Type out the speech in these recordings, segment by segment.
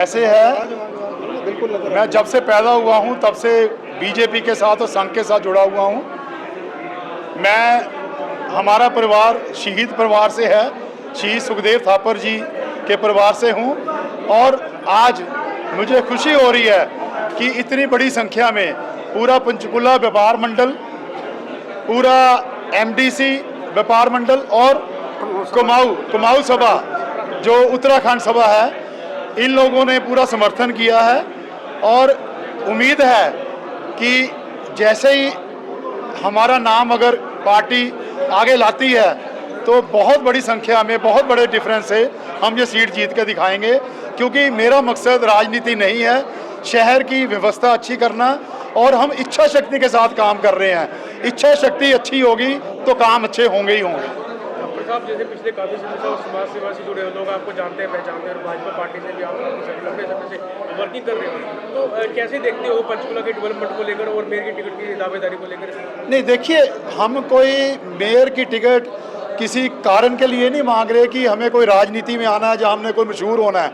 ऐसे है, बिल्कुल मैं जब से पैदा हुआ हूं तब से बीजेपी के साथ और संघ के साथ जुड़ा हुआ हूं। हमारा परिवार शहीद परिवार से है, शहीद सुखदेव थापर जी के परिवार से हूं और आज मुझे खुशी हो रही है कि इतनी बड़ी संख्या में पूरा पंचकुला व्यापार मंडल, पूरा एमडीसी व्यापार मंडल और कुमाऊं सभा जो उत्तराखंड सभा है, इन लोगों ने पूरा समर्थन किया है और उम्मीद है कि जैसे ही हमारा नाम अगर पार्टी आगे लाती है तो बहुत बड़ी संख्या में, बहुत बड़े डिफरेंस से हम ये सीट जीत के दिखाएंगे। क्योंकि मेरा मकसद राजनीति नहीं है, शहर की व्यवस्था अच्छी करना और हम इच्छा शक्ति के साथ काम कर रहे हैं। इच्छा शक्ति अच्छी होगी तो काम अच्छे होंगे ही होंगे। साहब, जैसे पिछले काफ़ी समय से समाज सेवा से जुड़े हुए लोग आपको जानते हैं, पहचानते हैं और भाजपा पार्टी से भी आप लंबे समय से वर्किंग कर रहे हो, तो कैसे देखते हो पंचकुला के डेवलपमेंट को लेकर और मेयर की टिकट की दावेदारी को लेकर? नहीं, देखिए, हम कोई मेयर की टिकट किसी कारण के लिए नहीं मांग रहे कि हमें कोई राजनीति में आना है जहाँ हमने कोई मशहूर होना है।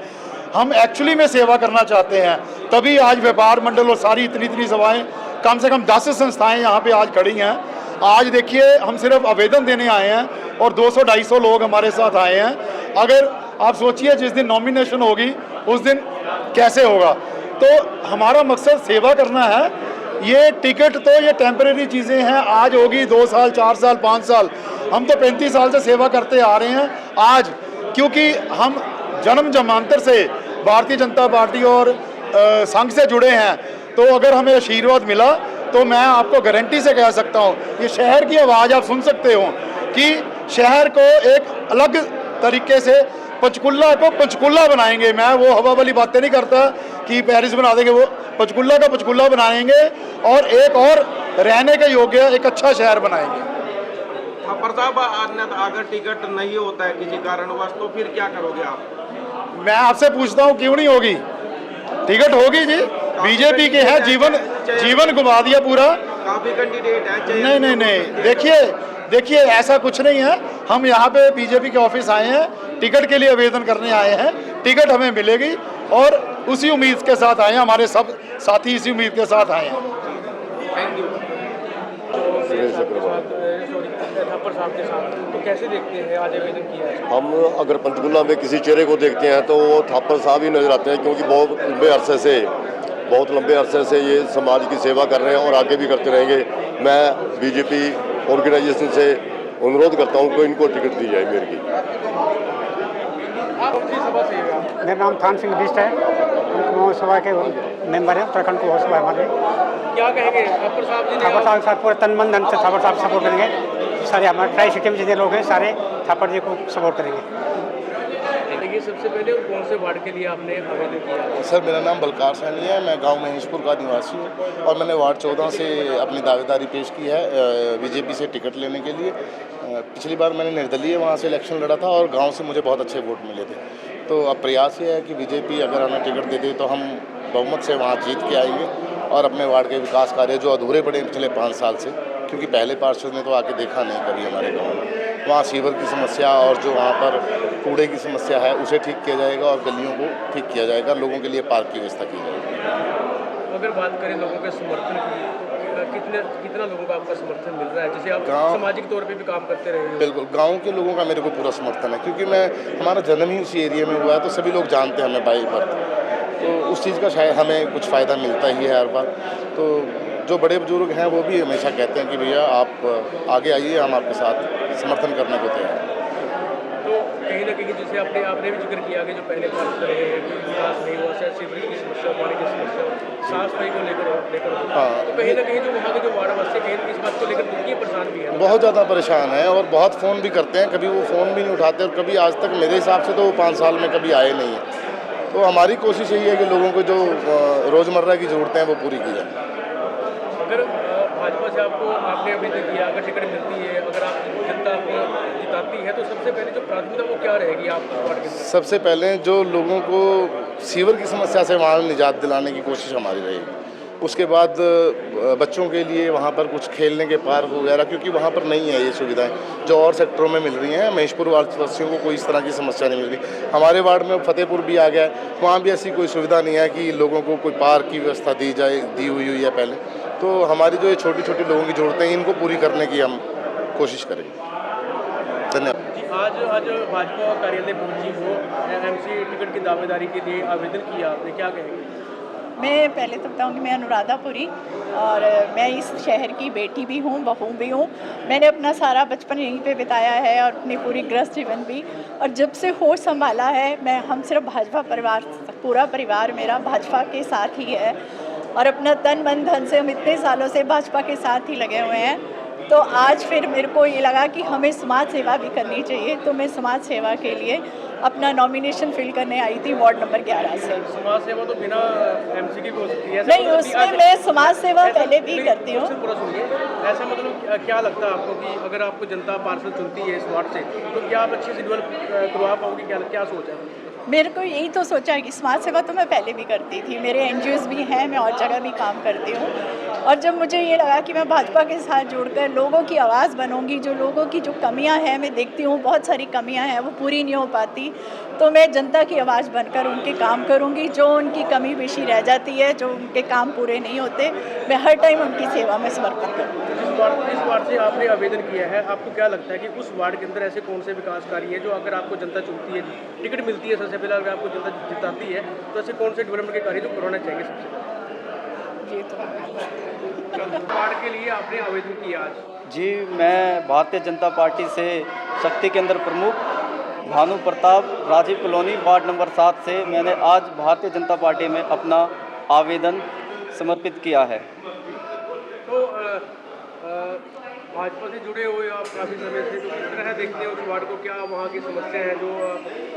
हम एक्चुअली में सेवा करना चाहते हैं, तभी आज व्यापार मंडल और सारी इतनी सभाएं, कम से कम 10 संस्थाएं यहाँ पे आज खड़ी हैं। आज देखिए, हम सिर्फ आवेदन देने आए हैं और 200-250 लोग हमारे साथ आए हैं। अगर आप सोचिए जिस दिन नॉमिनेशन होगी उस दिन कैसे होगा। तो हमारा मकसद सेवा करना है। ये टिकट तो ये टेम्परेरी चीज़ें हैं, आज होगी 2 साल 4 साल 5 साल, हम तो 35 साल से सेवा करते आ रहे हैं। आज क्योंकि हम जन्म जन्मांतर से भारतीय जनता पार्टी और संघ से जुड़े हैं, तो अगर हमें आशीर्वाद मिला तो मैं आपको गारंटी से कह सकता हूँ, ये शहर की आवाज़ आप सुन सकते हो कि शहर को एक अलग तरीके से पंचकुला को पंचकुला बनाएंगे। मैं वो हवा वाली बातें नहीं करता कि पेरिस बना देंगे, वो पंचकुला का पंचकुला बनाएंगे और एक और रहने के योग्य एक अच्छा शहर बनाएंगे। थापर साहब, अगर टिकट नहीं होता है किसी कारणवश तो फिर क्या करोगे आप? मैं आपसे पूछता हूँ, क्यों नहीं होगी? टिकट होगी जी, बीजेपी के हैं, जीवन घुमा दिया पूरा। काफी कैंडिडेट है। नहीं, देखिए ऐसा कुछ नहीं है। हम यहाँ पे बीजेपी के ऑफिस आए हैं, टिकट के लिए आवेदन करने आए हैं। टिकट हमें मिलेगी और उसी उम्मीद के साथ आए हैं, हमारे सब साथी इसी उम्मीद के साथ आए हैं। Thank you. थापर साहब के साथ तो कैसे देखते हैं आज आवेदन किया है? हम अगर पंचकुला में किसी चेहरे को देखते हैं तो वो थापर साहब ही नजर आते हैं, क्योंकि बहुत लंबे अरसे से ये समाज की सेवा कर रहे हैं और आगे भी करते रहेंगे। मैं बीजेपी ऑर्गेनाइजेशन से अनुरोध करता हूं कि इनको टिकट दी जाए मेयर की। मेरा नाम थान सिंह बिष्ट है, कुमाऊं सभा के मेंबर हैं, उत्तराखंड कुमाऊं सभा हमारे। क्या कहेंगे थापर साहब जी? थापर साहब के साथ पूरे तन मन धन से थापर साहब सपोर्ट करेंगे। सारे हमारे ट्राई सिटी में जितने लोग हैं सारे थापर जी को सपोर्ट करेंगे। देखिए, सबसे पहले कौन से वार्ड के लिए आपने आवेदन किया? सर, मेरा नाम बलकार सैनी है, मैं गांव महेशपुर का निवासी हूं और मैंने वार्ड 14 से अपनी दावेदारी पेश की है बीजेपी से टिकट लेने के लिए। पिछली बार मैंने निर्दलीय वहां से इलेक्शन लड़ा था और गांव से मुझे बहुत अच्छे वोट मिले थे। तो अब प्रयास ये है कि बीजेपी अगर हमें टिकट दे दे तो हम बहुमत से वहाँ जीत के आएंगे और अपने वार्ड के विकास कार्य जो अधूरे पड़े पिछले 5 साल से, क्योंकि पहले पार्षद ने तो आके देखा नहीं कभी हमारे गाँव में। वहाँ सीवर की समस्या और जो वहाँ पर कूड़े की समस्या है उसे ठीक किया जाएगा और गलियों को ठीक किया जाएगा, लोगों के लिए पार्क की व्यवस्था की जाएगी। अगर बात करें लोगों के समर्थन की, कितना लोगों का आपका समर्थन मिल रहा है? जैसे आप सामाजिक तौर पे भी काम करते रहे हैं। बिल्कुल, गांव के लोगों का मेरे को पूरा समर्थन है, क्योंकि हमारा जन्म ही उसी एरिया में हुआ है, तो सभी लोग जानते हैं हमें बाई बर्थ, तो उस चीज़ का शायद हमें कुछ फ़ायदा मिलता ही है हर बार। तो जो बड़े बुजुर्ग हैं वो भी हमेशा कहते हैं कि भैया आप आगे आइए, हम आपके साथ समर्थन करने को तैयार हैं। तो कहीं ना कहीं जैसे आपने भी जिक्र किया कि जो पहले पार्षद रहे हैं विकास नहीं हुआ, सीवरेज की समस्या, पानी की समस्या, साफ सफाई को लेकर हाँ, तो कहीं ना कहीं जो वहाँ के जो वार्डवासी कहीं इस बात को लेकर दुखी परेशान भी है, बहुत ज़्यादा परेशान है और बहुत फ़ोन भी करते हैं। कभी वो फ़ोन भी नहीं उठाते और कभी आज तक मेरे हिसाब से तो वो 5 साल में कभी आए नहीं हैं। तो हमारी कोशिश यही है कि लोगों को जो रोज़मर्रा की ज़रूरतें हैं वो पूरी की जाए। अगर भाजपा से आपने अभी तक किया, अगर टिकट मिलती है, अगर आप जनता आपको जिताती है, तो सबसे पहले जो प्राथमिकता वो क्या रहेगी आपको वार्ड के? सबसे पहले जो लोगों को सीवर की समस्या से वहाँ निजात दिलाने की कोशिश हमारी रहेगी। उसके बाद बच्चों के लिए वहाँ पर कुछ खेलने के पार्क वगैरह, क्योंकि वहाँ पर नहीं है ये सुविधाएं जो और सेक्टरों में मिल रही हैं। महेशपुर वासियों को कोई इस तरह की समस्या नहीं मिल रही। हमारे वार्ड में फतेहपुर भी आ गया है, वहाँ भी ऐसी कोई सुविधा नहीं है कि लोगों को कोई पार्क की व्यवस्था दी हुई है पहले। तो हमारी जो ये छोटी छोटी लोगों की ज़रूरतें हैं इनको पूरी करने की हम कोशिश करेंगे। धन्यवाद। जी, आज भाजपा कार्यालय पहुंची हो, एमसी टिकट की दावेदारी के लिए आवेदन किया आपने, क्या कहेंगे? मैं पहले तो बताऊंगी मैं अनुराधापुरी और मैं इस शहर की बेटी भी हूँ, बहू भी हूँ। मैंने अपना सारा बचपन यहीं पे बिताया है और अपनी पूरी गृहस्थ जीवन भी, और जब से होश संभाला है हम सिर्फ भाजपा परिवार, पूरा परिवार मेरा भाजपा के साथ ही है और अपना तन मन धन से हम इतने सालों से भाजपा के साथ ही लगे हुए हैं। तो आज फिर मेरे को ये लगा कि हमें समाज सेवा भी करनी चाहिए, तो मैं समाज सेवा के लिए अपना नॉमिनेशन फिल करने आई थी वार्ड नंबर 11 से। समाज सेवा तो बिना एमसी की भी हो सकती है। नहीं, उसमें मैं समाज सेवा पहले भी करती हूँ। पूरा सुनिए, ऐसा मतलब क्या लगता है आपको कि अगर आपको जनता पार्षद चुनती है इस वार्ड से तो क्या आप अच्छे से डेवलप करवा पाओगे? क्या सोच है? मेरे को यही तो सोचा है कि समाज सेवा तो मैं पहले भी करती थी, मेरे एनजीओज़ भी हैं, मैं और जगह भी काम करती हूँ। और जब मुझे ये लगा कि मैं भाजपा के साथ जुड़कर लोगों की आवाज़ बनूंगी, जो लोगों की जो कमियां हैं, मैं देखती हूँ बहुत सारी कमियां हैं वो पूरी नहीं हो पाती, तो मैं जनता की आवाज़ बनकर उनके काम करूँगी। जो उनकी कमी बेशी रह जाती है, जो उनके काम पूरे नहीं होते, मैं हर टाइम उनकी सेवा में समर्पित करूँगी। इस वार्ड से आपने आवेदन किया है, आपको क्या लगता है कि उस वार्ड के अंदर ऐसे कौन से विकास कार्य है जो अगर आपको जनता चुनती है, टिकट मिलती है, सबसे पहले अगर आपको जनता जिताती है तो ऐसे कौन से डेवलपमेंट के कार्य जो करवाना चाहिए सबसे पहले? ये तो वार्ड के लिए आपने आवेदन किया आज? जी, मैं भारतीय जनता पार्टी से शक्ति केंद्र प्रमुख Bhanu Pratap, Rajiv colony, ward number 7 से मैंने आज भारतीय जनता पार्टी में अपना आवेदन समर्पित किया है। तो भाजपा से जुड़े हुए आप काफ़ी समय से, तो किस तरह देखते हैं उस वार्ड को? क्या वहाँ की समस्या है जो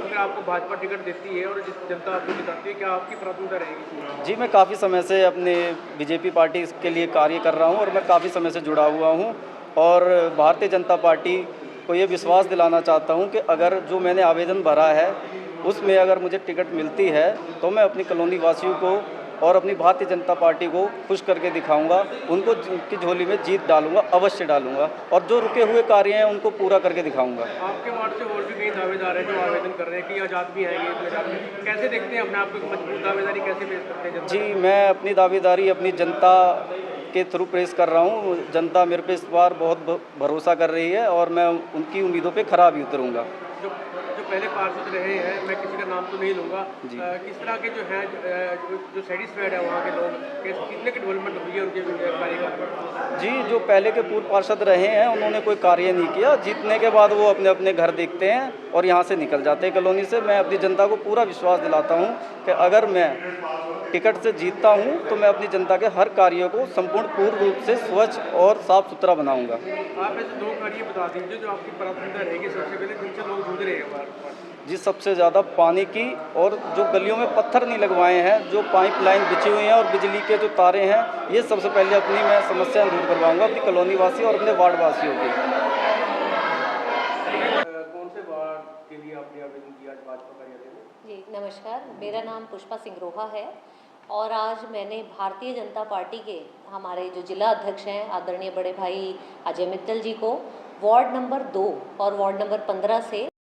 अगर आपको भाजपा टिकट देती है और जिस जनता आपको जिताती है, क्या आपकी प्राथमिकता रहेगी? जी, मैं काफ़ी समय से अपने बीजेपी पार्टी के लिए कार्य कर रहा हूँ और मैं काफ़ी समय से जुड़ा हुआ हूँ और भारतीय जनता पार्टी को ये विश्वास दिलाना चाहता हूँ कि अगर जो मैंने आवेदन भरा है उसमें अगर मुझे टिकट मिलती है तो मैं अपनी कॉलोनी वासियों को और अपनी भारतीय जनता पार्टी को खुश करके दिखाऊंगा, उनको की झोली में जीत डालूंगा, अवश्य डालूंगा और जो रुके हुए कार्य हैं उनको पूरा करके दिखाऊंगा। आपके वार्ड से और भी कई दावेदार हैं जो आवेदन कर रहे हैं कि आज़ाद भी आएंगे, कैसे देखते हैं अपने आप को मजबूत दावेदारी कैसे पेश करते हैं? जी, मैं अपनी दावेदारी अपनी जनता के थ्रू पेश कर रहा हूँ। जनता मेरे पे इस बार बहुत भरोसा कर रही है और मैं उनकी उम्मीदों पे खरा भी उतरूँगा। जो पहले पार्षद रहे हैं, मैं किसी का नाम तो नहीं लूँगा, किस तरह के जो हैं जो सेटिस्फाइड है वहाँ के लोग, कितने की डेवलपमेंट हुई है उनके कार्यकाल पर? जी, जो पहले के पूर्व पार्षद रहे हैं उन्होंने कोई कार्य नहीं किया। जीतने के बाद वो अपने अपने घर देखते हैं और यहाँ से निकल जाते हैं कॉलोनी से। मैं अपनी जनता को पूरा विश्वास दिलाता हूँ कि अगर मैं टिकट से जीतता हूँ तो मैं अपनी जनता के हर कार्यों को संपूर्ण पूर्ण रूप से स्वच्छ और साफ सुथरा बनाऊँगा। आप ऐसे 2 कार्य बता दीजिए जो आपकी प्राथमिकता रहेगी सबसे पहले, जिनसे लोग जूझ रहे हैं? जी, सबसे ज़्यादा पानी की, और जो गलियों में पत्थर नहीं लगवाए हैं, जो पाइपलाइन बिछी हुई हैं और बिजली के जो तारे हैं, ये सबसे पहले अपनी मैं समस्या दूर करवाऊंगा अपनी कॉलोनी वासी और अपने वार्ड वासियों की। कौन से वार्ड के लिए आपने आवेदन किया आज भाजपा कार्यालय में? जी नमस्कार, मेरा नाम पुष्पा सिंगरोहा है और आज मैंने भारतीय जनता पार्टी के हमारे जो जिला अध्यक्ष हैं आदरणीय बड़े भाई अजय मित्तल जी को वार्ड नंबर 2 और वार्ड नंबर 15 से